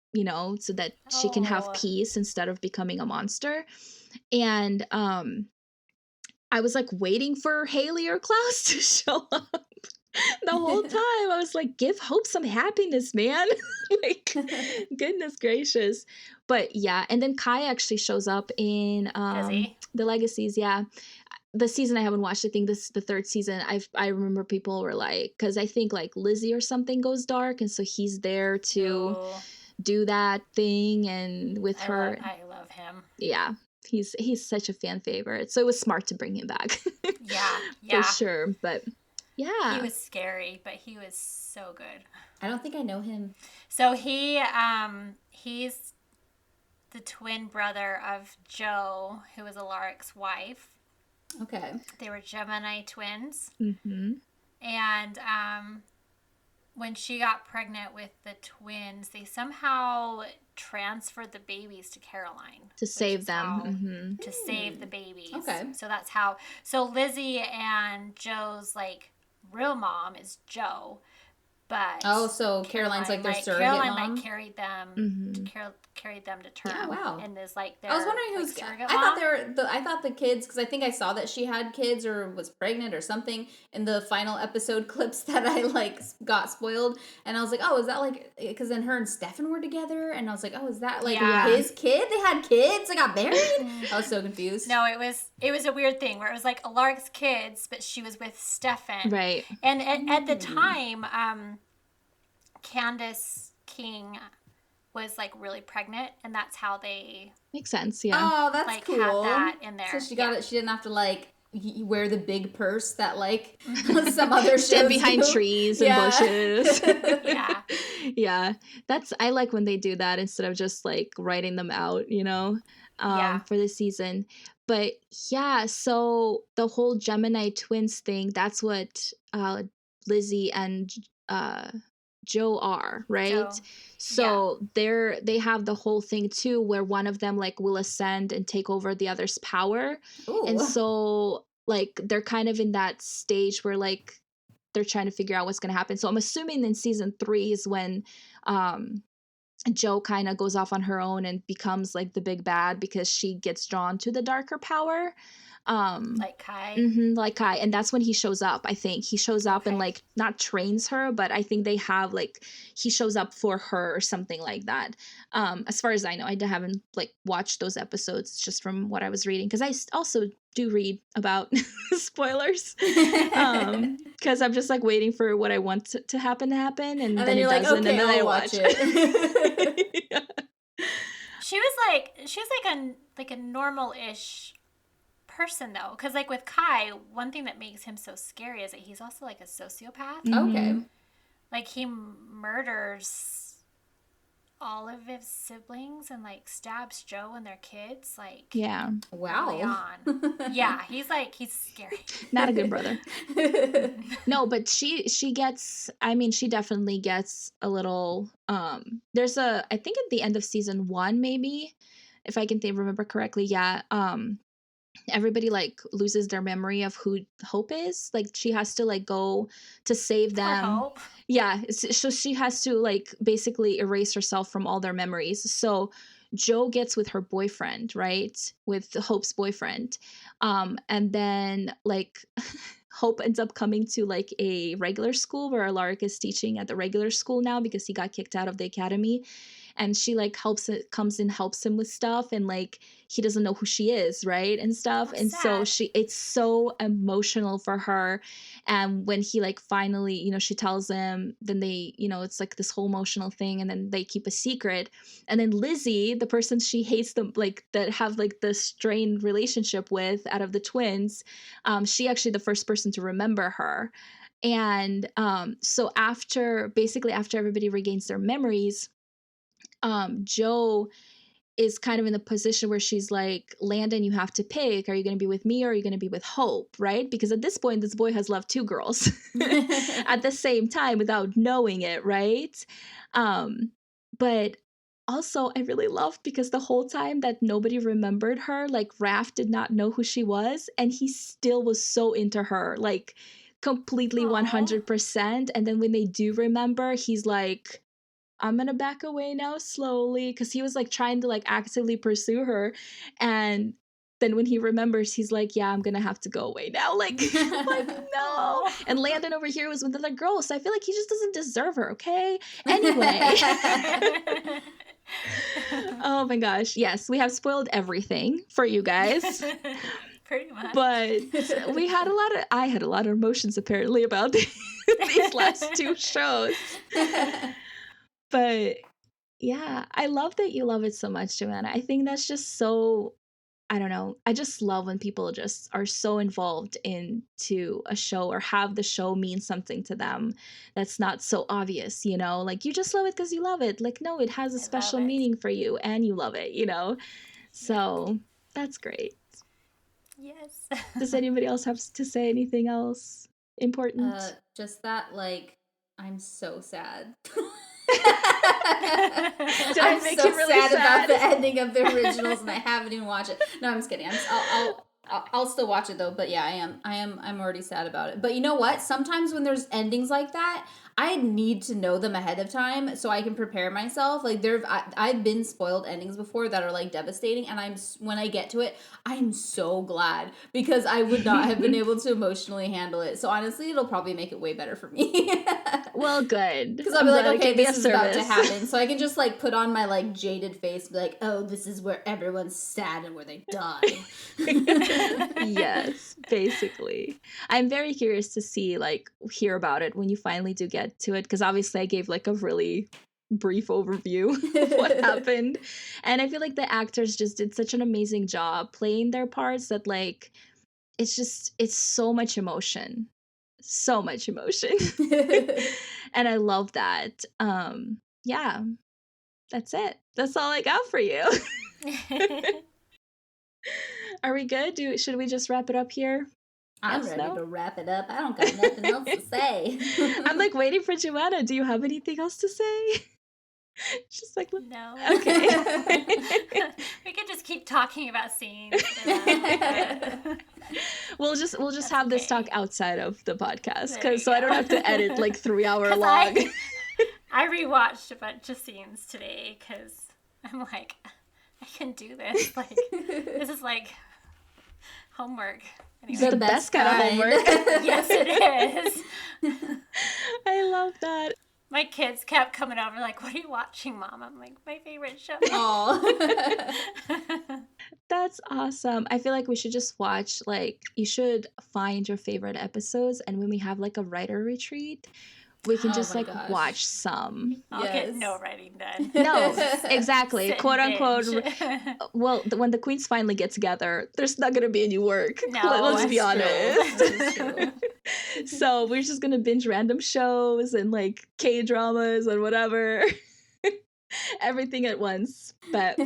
so that she can have Oh. peace instead of becoming a monster. And I was like waiting for Haley or Klaus to show up the whole time. I was like, give Hope some happiness, man. Like, goodness gracious. But yeah, and then Kai actually shows up in Does he? the Legacies. Yeah, the season I haven't watched, I think this the third season, I remember people were like, because I think like Lizzie or something goes dark, and so he's there to do that thing, and with her. I love him. Yeah, he's such a fan favorite, so it was smart to bring him back. Yeah. For sure. But yeah, he was scary, but he was so good. I don't think I know him. So he's the twin brother of Jo, who was Alaric's wife. Okay. They were Gemini twins. Mm-hmm. And when she got pregnant with the twins, they somehow transferred the babies to Caroline. To save them. To save the babies. Okay. So that's how. So Lizzie and Jo's like real mom is Jo. But so Caroline's like their surrogate Caroline mom? like carried them carried them to term. Yeah, wow. And is like their, I was wondering who's surrogate I mom. thought I thought the kids, because I think I saw that she had kids or was pregnant or something in the final episode clips that I like got spoiled, and I was like, oh, is that like, because then her and Stefan were together, and I was like, oh, is that like his kid? They had kids, they got married. I was so confused. No, it was a weird thing where it was like Alaric's kids, but she was with Stefan. Right. And at the time, Candace King was like really pregnant, and that's how they Makes sense. Yeah. Oh, that's like cool. had that in there. So she got it. She didn't have to like wear the big purse that like some other Stand shows behind do. trees and bushes. Yeah. Yeah, I like when they do that instead of just like writing them out, for the season. But yeah, so the whole Gemini twins thing, that's what Lizzie and Jo are, right? Jo. So they have the whole thing too, where one of them like will ascend and take over the other's power. Ooh. And so like they're kind of in that stage where like they're trying to figure out what's going to happen. So I'm assuming in season 3 is when Jo kind of goes off on her own and becomes like the big bad because she gets drawn to the darker power. Like Kai. Like Kai. And that's when he shows up. I think he shows up and like not trains her, but I think they have like he shows up for her or something like that. As far as I know, I haven't like watched those episodes, just from what I was reading, because I also do read about spoilers, because I'm just like waiting for what I want to happen, and then you're it like, doesn't, okay, and then I'll I watch watch it. Yeah. She was like a normal-ish person though, because like with Kai, one thing that makes him so scary is that he's also like a sociopath. Okay. Like he murders all of his siblings and like stabs Jo and their kids. Like Yeah. early Wow. on. Yeah, he's scary. Not a good brother. No, but she gets, I mean, she definitely gets a little, there's I think at the end of season 1, maybe, if I can remember correctly. Yeah. Everybody like loses their memory of who Hope is. Like she has to like go to save them. Hope. Yeah, so she has to like basically erase herself from all their memories. So Jo gets with her boyfriend, right? With Hope's boyfriend. And then like Hope ends up coming to like a regular school where Alaric is teaching at the regular school now because he got kicked out of the academy. And she like helps him with stuff, and like he doesn't know who she is, right, and stuff. Oh, and sad. So it's so emotional for her. And when he like finally, she tells him, then they, it's like this whole emotional thing, and then they keep a secret. And then Lizzie, the person she hates them, like that have like the strained relationship with out of the twins, she actually the first person to remember her. And so after everybody regains their memories, Jo is kind of in the position where she's like, Landon, you have to pick. Are you going to be with me or are you going to be with Hope? Right? Because at this point, this boy has loved 2 girls at the same time without knowing it. Right? But also I really loved, because the whole time that nobody remembered her, like Raph did not know who she was, and he still was so into her, like completely 100%. And then when they do remember, he's like, I'm gonna back away now slowly, because he was like trying to like actively pursue her. And then when he remembers, he's like, yeah, I'm gonna have to go away now, like, like no. And Landon over here was with another girl, so I feel like he just doesn't deserve her. Okay, anyway. Oh my gosh, yes, we have spoiled everything for you guys. Pretty much. But I had a lot of emotions apparently about these last two shows. But yeah, I love that you love it so much, Joanna. I think that's just so, I don't know. I just love when people just are so involved into a show or have the show mean something to them that's not so obvious, you know? Like, you just love it because you love it. Like, no, it has a special meaning for you and you love it, you know? So that's great. Yes. Does anybody else have to say anything else important? Just that, like, I'm so sad. I I'm make so you really sad sad? about the ending of the originals, and I haven't even watched it. No, I'm just kidding. I'll still watch it though. But yeah, I'm already sad about it. But you know what? Sometimes when there's endings like that, I need to know them ahead of time so I can prepare myself. Like I've been spoiled endings before that are like devastating, and when I get to it, I'm so glad because I would not have been able to emotionally handle it. So honestly, it'll probably make it way better for me. Well, good. Because I'll be like, okay, this is service. about to happen. So I can just like put on my like jaded face, be like, oh, this is where everyone's sad and where they die. Yes, basically. I'm very curious to hear about it when you finally do get to it, because obviously I gave like a really brief overview of what happened, and I feel like the actors just did such an amazing job playing their parts that like it's so much emotion, and I love that. Yeah, that's it. That's all I got for you. Are we good? Should we just wrap it up here? I'm ready to wrap it up. I don't got nothing else to say. I'm like waiting for Joanna. Do you have anything else to say? Just like, no. Okay. We could just keep talking about scenes. We'll just have this talk outside of the podcast, so I don't have to edit like 3 hour long. I rewatched a bunch of scenes today because I'm like, I can do this. Like, this is like homework. Anyway. It's the best kind of homework. Yes, it is. I love that. My kids kept coming over like, what are you watching, Mom? I'm like, my favorite show. Aw. That's awesome. I feel like we should just watch, like, you should find your favorite episodes, and when we have like a writer retreat, we can just like watch some. I'll get no writing done. No, exactly. Sit Quote and unquote. binge. Well, when the queens finally get together, there's not going to be any work. No, Let's be honest. That's true. So we're just going to binge random shows and like K-dramas and whatever. Everything at once. But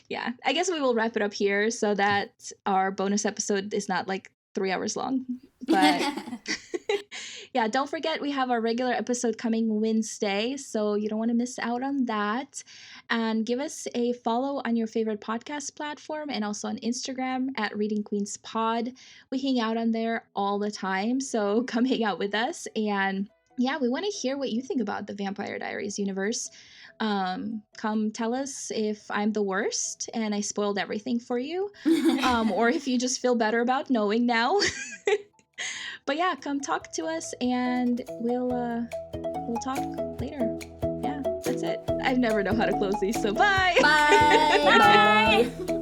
yeah, I guess we will wrap it up here so that our bonus episode is not like 3 hours long. But yeah, don't forget we have our regular episode coming Wednesday, so you don't want to miss out on that. And give us a follow on your favorite podcast platform and also on Instagram at Reading Queens Pod. We hang out on there all the time, so come hang out with us. And yeah, we want to hear what you think about the Vampire Diaries universe. Come tell us if I'm the worst and I spoiled everything for you, or if you just feel better about knowing now. But yeah, come talk to us and we'll talk later. Yeah, that's it. I never know how to close these, so bye. Bye. Bye.